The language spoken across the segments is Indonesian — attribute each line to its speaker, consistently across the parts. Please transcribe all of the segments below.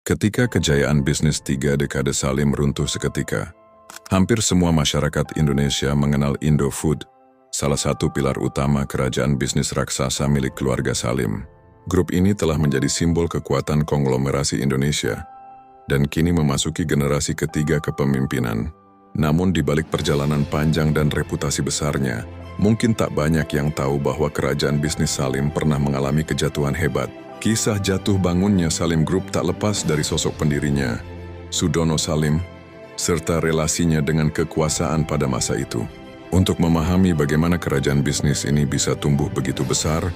Speaker 1: Ketika kejayaan bisnis 3 dekade Salim runtuh seketika, hampir semua masyarakat Indonesia mengenal Indofood, salah satu pilar utama kerajaan bisnis raksasa milik keluarga Salim. Grup ini telah menjadi simbol kekuatan konglomerasi Indonesia dan kini memasuki generasi ketiga kepemimpinan. Namun di balik perjalanan panjang dan reputasi besarnya, mungkin tak banyak yang tahu bahwa kerajaan bisnis Salim pernah mengalami kejatuhan hebat. Kisah jatuh bangunnya Salim Group tak lepas dari sosok pendirinya, Sudono Salim, serta relasinya dengan kekuasaan pada masa itu. Untuk memahami bagaimana kerajaan bisnis ini bisa tumbuh begitu besar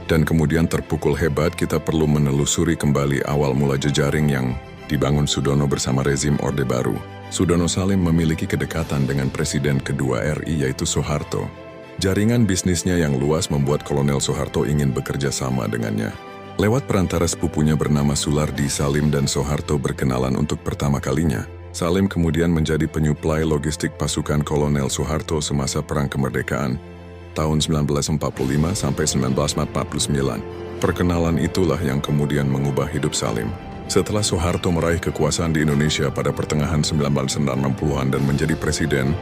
Speaker 1: dan kemudian terpukul hebat, kita perlu menelusuri kembali awal mula jejaring yang dibangun Sudono bersama rezim Orde Baru. Sudono Salim memiliki kedekatan dengan Presiden kedua RI yaitu Soeharto. Jaringan bisnisnya yang luas membuat Kolonel Soeharto ingin bekerja sama dengannya. Lewat perantara sepupunya bernama Sulardi Salim dan Soeharto berkenalan untuk pertama kalinya. Salim kemudian menjadi penyuplai logistik pasukan Kolonel Soeharto semasa Perang Kemerdekaan tahun 1945 sampai 1949. Perkenalan itulah yang kemudian mengubah hidup Salim. Setelah Soeharto meraih kekuasaan di Indonesia pada pertengahan 1960-an dan menjadi presiden,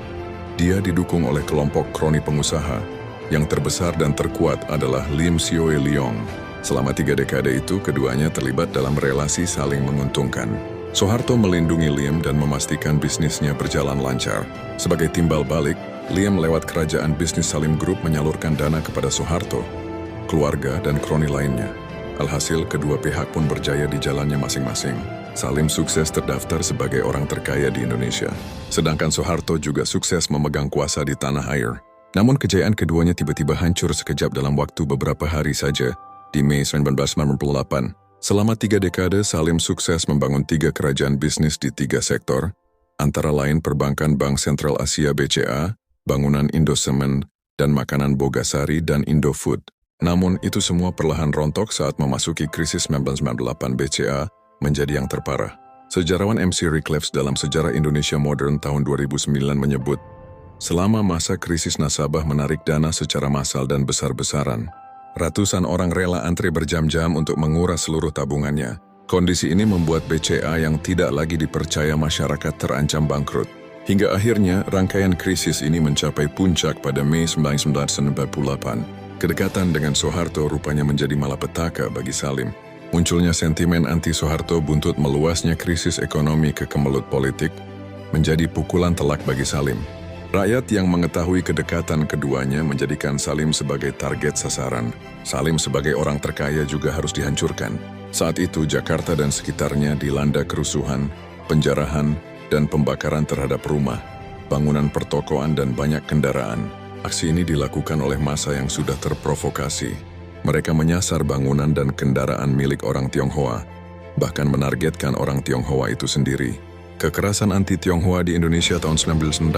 Speaker 1: dia didukung oleh kelompok kroni pengusaha. Yang terbesar dan terkuat adalah Lim Sioe Liong. Selama 3 dekade itu, keduanya terlibat dalam relasi saling menguntungkan. Soeharto melindungi Lim dan memastikan bisnisnya berjalan lancar. Sebagai timbal balik, Lim lewat kerajaan bisnis Salim Group menyalurkan dana kepada Soeharto, keluarga, dan kroni lainnya. Alhasil, kedua pihak pun berjaya di jalannya masing-masing. Salim sukses terdaftar sebagai orang terkaya di Indonesia. Sedangkan Soeharto juga sukses memegang kuasa di tanah air. Namun kejayaan keduanya tiba-tiba hancur sekejap dalam waktu beberapa hari saja, di Mei 1998. Selama 3 dekade, Salim sukses membangun 3 kerajaan bisnis di 3 sektor, antara lain Perbankan Bank Sentral Asia BCA, Bangunan Indosemen, dan Makanan Bogasari dan Indofood. Namun itu semua perlahan rontok saat memasuki krisis 1998. BCA menjadi yang terparah. Sejarawan MC Reclefs dalam Sejarah Indonesia Modern tahun 2009 menyebut, selama masa krisis nasabah menarik dana secara massal dan besar-besaran. Ratusan orang rela antre berjam-jam untuk menguras seluruh tabungannya. Kondisi ini membuat BCA yang tidak lagi dipercaya masyarakat terancam bangkrut. Hingga akhirnya, rangkaian krisis ini mencapai puncak pada Mei 1998. Kedekatan dengan Soeharto rupanya menjadi malapetaka bagi Salim. Munculnya sentimen anti-Soeharto buntut meluasnya krisis ekonomi ke kemelut politik, menjadi pukulan telak bagi Salim. Rakyat yang mengetahui kedekatan keduanya menjadikan Salim sebagai target sasaran. Salim sebagai orang terkaya juga harus dihancurkan. Saat itu Jakarta dan sekitarnya dilanda kerusuhan, penjarahan, dan pembakaran terhadap rumah, bangunan pertokoan dan banyak kendaraan. Aksi ini dilakukan oleh massa yang sudah terprovokasi. Mereka menyasar bangunan dan kendaraan milik orang Tionghoa, bahkan menargetkan orang Tionghoa itu sendiri. Kekerasan anti-Tionghoa di Indonesia tahun 1996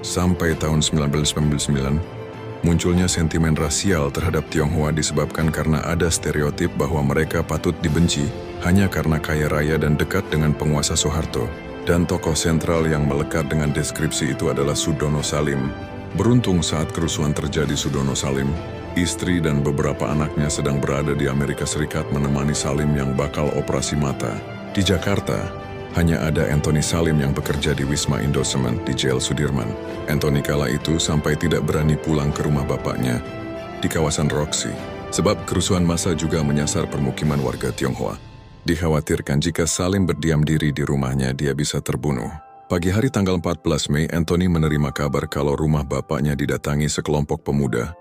Speaker 1: sampai tahun 1999, munculnya sentimen rasial terhadap Tionghoa disebabkan karena ada stereotip bahwa mereka patut dibenci hanya karena kaya raya dan dekat dengan penguasa Soeharto. Dan tokoh sentral yang melekat dengan deskripsi itu adalah Sudono Salim. Beruntung saat kerusuhan terjadi, Sudono Salim, istri dan beberapa anaknya sedang berada di Amerika Serikat menemani Salim yang bakal operasi mata. Di Jakarta, hanya ada Anthony Salim yang bekerja di Wisma Indosemen di Jail Sudirman. Anthony kala itu sampai tidak berani pulang ke rumah bapaknya di kawasan Roxy, sebab kerusuhan massa juga menyasar permukiman warga Tionghoa. Dikhawatirkan jika Salim berdiam diri di rumahnya, dia bisa terbunuh. Pagi hari tanggal 14 Mei, Anthony menerima kabar kalau rumah bapaknya didatangi sekelompok pemuda,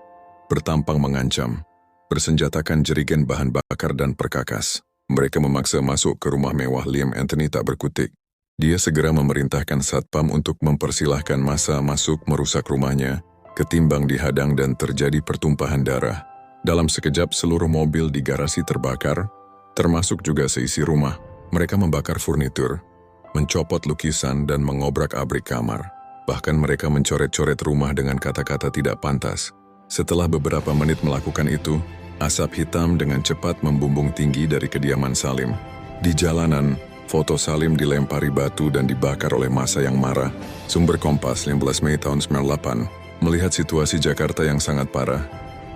Speaker 1: bertampang mengancam, bersenjatakan jerigen bahan bakar dan perkakas. Mereka memaksa masuk ke rumah mewah Lim. Anthony tak berkutik. Dia segera memerintahkan satpam untuk mempersilahkan massa masuk merusak rumahnya, ketimbang dihadang dan terjadi pertumpahan darah. Dalam sekejap seluruh mobil di garasi terbakar, termasuk juga seisi rumah. Mereka membakar furnitur, mencopot lukisan dan mengobrak-abrik kamar. Bahkan mereka mencoret-coret rumah dengan kata-kata tidak pantas. Setelah beberapa menit melakukan itu, asap hitam dengan cepat membumbung tinggi dari kediaman Salim. Di jalanan, foto Salim dilempari batu dan dibakar oleh massa yang marah. Sumber Kompas 15 Mei tahun 98. Melihat situasi Jakarta yang sangat parah,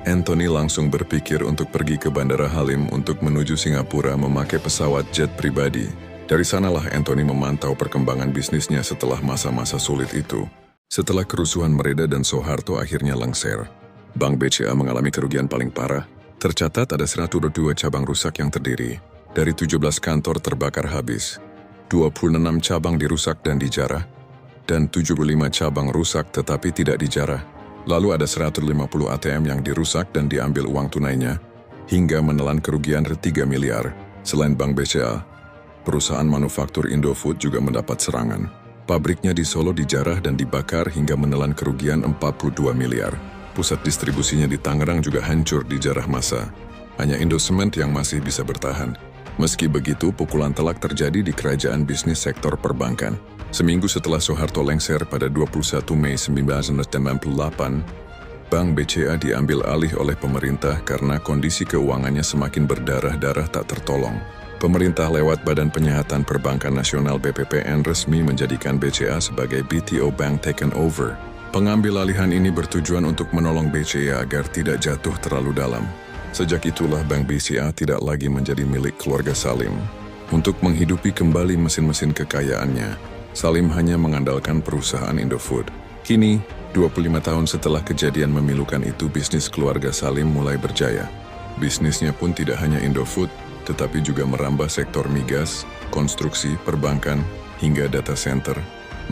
Speaker 1: Anthony langsung berpikir untuk pergi ke Bandara Halim untuk menuju Singapura memakai pesawat jet pribadi. Dari sanalah Anthony memantau perkembangan bisnisnya setelah masa-masa sulit itu. Setelah kerusuhan mereda dan Soeharto akhirnya lengser, Bank BCA mengalami kerugian paling parah. Tercatat ada 102 cabang rusak yang terdiri dari 17 kantor terbakar habis, 26 cabang dirusak dan dijarah, dan 75 cabang rusak tetapi tidak dijarah. Lalu ada 150 ATM yang dirusak dan diambil uang tunainya, hingga menelan kerugian 3 miliar. Selain Bank BCA, perusahaan manufaktur Indofood juga mendapat serangan. Pabriknya di Solo dijarah dan dibakar hingga menelan kerugian 42 miliar. Pusat distribusinya di Tangerang juga hancur dijarah massa. Hanya Indosement yang masih bisa bertahan. Meski begitu, pukulan telak terjadi di kerajaan bisnis sektor perbankan. Seminggu setelah Soeharto lengser pada 21 Mei 1998, Bank BCA diambil alih oleh pemerintah karena kondisi keuangannya semakin berdarah-darah tak tertolong. Pemerintah lewat Badan Penyihatan Perbankan Nasional BPPN resmi menjadikan BCA sebagai BTO Bank Taken Over. Pengambil alihan ini bertujuan untuk menolong BCA agar tidak jatuh terlalu dalam. Sejak itulah Bank BCA tidak lagi menjadi milik keluarga Salim. Untuk menghidupi kembali mesin-mesin kekayaannya, Salim hanya mengandalkan perusahaan Indofood. Kini, 25 tahun setelah kejadian memilukan itu, bisnis keluarga Salim mulai berjaya. Bisnisnya pun tidak hanya Indofood, tetapi juga merambah sektor migas, konstruksi, perbankan, hingga data center.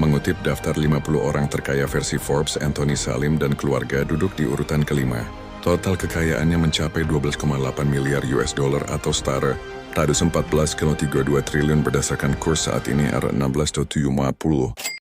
Speaker 1: Mengutip daftar 50 orang terkaya versi Forbes, Anthony Salim dan keluarga duduk di urutan kelima. Total kekayaannya mencapai 12,8 miliar US dollar atau setara 14,32 triliun berdasarkan kurs saat ini era 16.750.